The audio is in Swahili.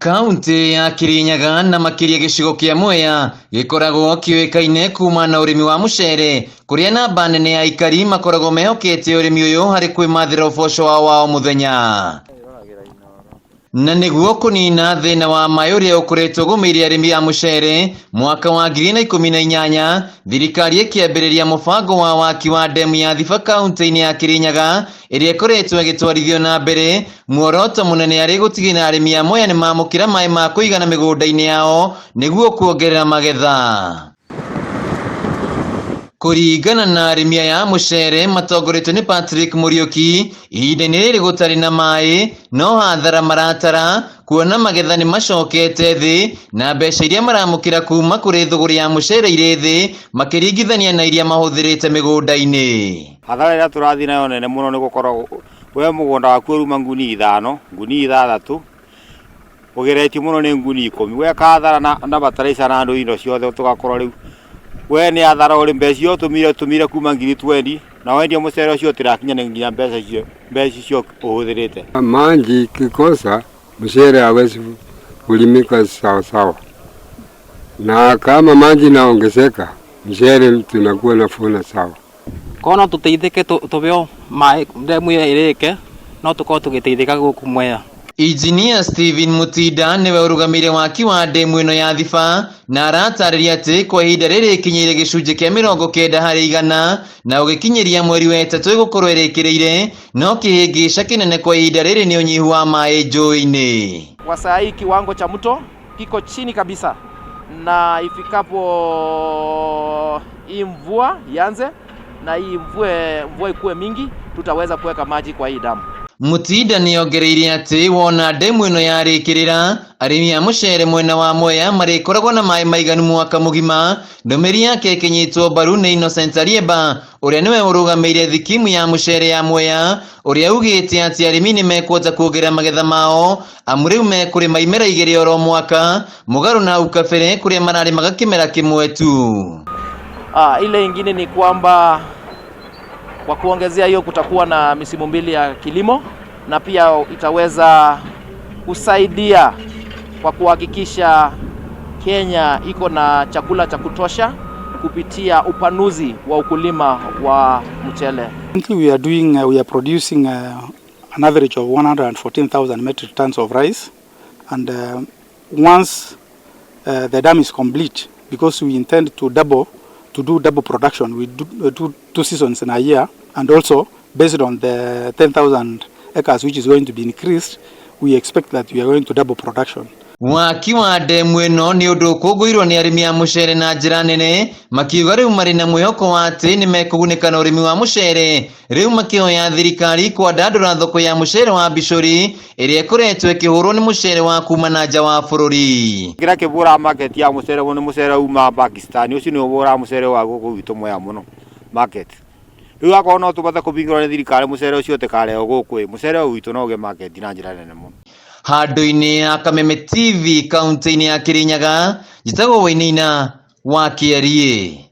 Kaunti ya Kirinyaga na makiria gicigo kia Mwea gikoragwo kiwekaine kuma na urimi wa muceere kuria namba nene ya aikari makoragwo mehokete urimi uyu hari kwimathira uboco wao muthenya na niguo kunina thina wa maĩ uria ukoretwo gumiire arimi ya muceere mwaka wa 2018 thirikari ikiambiriria mubango wa waki wa ndemu ya Thiba kaunti-ini ya Kirinyaga iria ikoretwo igitwarithio na mbere muoroto munene ari gutigina arimi a Mwea ni mamukira maĩ ma kuigana migunda-ini yao niguo kuongerera magetha. Kuringana na arimi ya muceere matongoretwo ni Patrick Muriuki ihinda-ini riri gutari na maĩ no hathara maratara kuona magetha ni macokete thi na mbeca iria maramukira kuma kuri thuguri ya muceere iri thi makiringithania na iria mahuthirite migunda-ini. Hathara ira turathi nayo nene muno ni gukorwo we mugunda waku uruma nguni 5 nguni 6 ugeretie muno ni nguni 10 we kathara na bataraitha na andu indo ciothe tugakorwo riu we ni athara uri mbeca tumire kuma 2020 na wendia muceere ucio tirakinya nginya mbeca icio uhuthirite. Maji kikosa muceere hawezi kulimika sawa sawa, na kama maji naongezeka muceere tunakuwa nafuna sawa. Kono tuteithike tubeo maĩ ndemu irike no tukorwo tugiteithika guku Mwea. Engineer Steven Mutinda niwe urugamire waki wa ndemu ino ya Thiba na aratariria ati kwa ihinda riri ikinyiriire gicunji kia 90 hari igana na ugikinyiria mweri wa itatu igukorwo irikiriire no kihingica kinene kwa ihinda riri ni unyihu wa maĩ njũĩ-ini. Kwa saa hii kiwango cha mto kiko chini kabisa, na ifikapo hii mvua ianze na hii mvua ikuwe mingi tutaweza kuweka maji kwa hii damu. Mutinda niongereire ati wona ndemu ino yarikirira arimi a muceere mwena wa Mwea marikoragwo na maĩ maiganu mwaka mugima. Ndumiri yake ikinyitwo mbaru ni Innocent Thiba uria niwe urugamire thikimu ya muceere ya Mwea uria ugite ati arimi ni mekwota kuongerera magetha mao amu riu mekurima imera 2 oro mwaka mugaru na ukabere kuria mararimaga kimera kimwe tu. Ile ingine ni kwamba kwa kuongezea hiyo kutakuwa na misimu 2 ya kilimo na pia itaweza kusaidia kwa kuhakikisha Kenya iko na chakula cha kutosha kupitia upanuzi wa ukulima wa mchele. We are producing an average of 114,000 metric tons of rice, and once the dam is complete, because we intend to do double production. We do 2 seasons in a year, and also based on the 10,000 acres which is going to be increased, we expect that we are going to double production. Waki wa ndemu ino ni undu ukungwirwo ni arimi a muceere na njira nene makiuga riu mari na mwihoko wa ati ni mekugunika na urimi wa muceere riu makioya thirikari kwandandura thoko ya muceere wa bicuri iria ikoretwo ikihurwo ni muceere wa kuma na nja wa bururi. Ngira kibura market ya muceere ni muceere uma Pakistan ucio ni ubura muceere wa guku gitu Mwea muno market. Riu akorwo no tubata kubingirwo ni thirikari muceere ucio tikareo guku muceere witu no uge market na njira nene muno. Handu-ini ya Kameme TV kaunti-ini ya Kirinyaga njitagwo Waki Waki.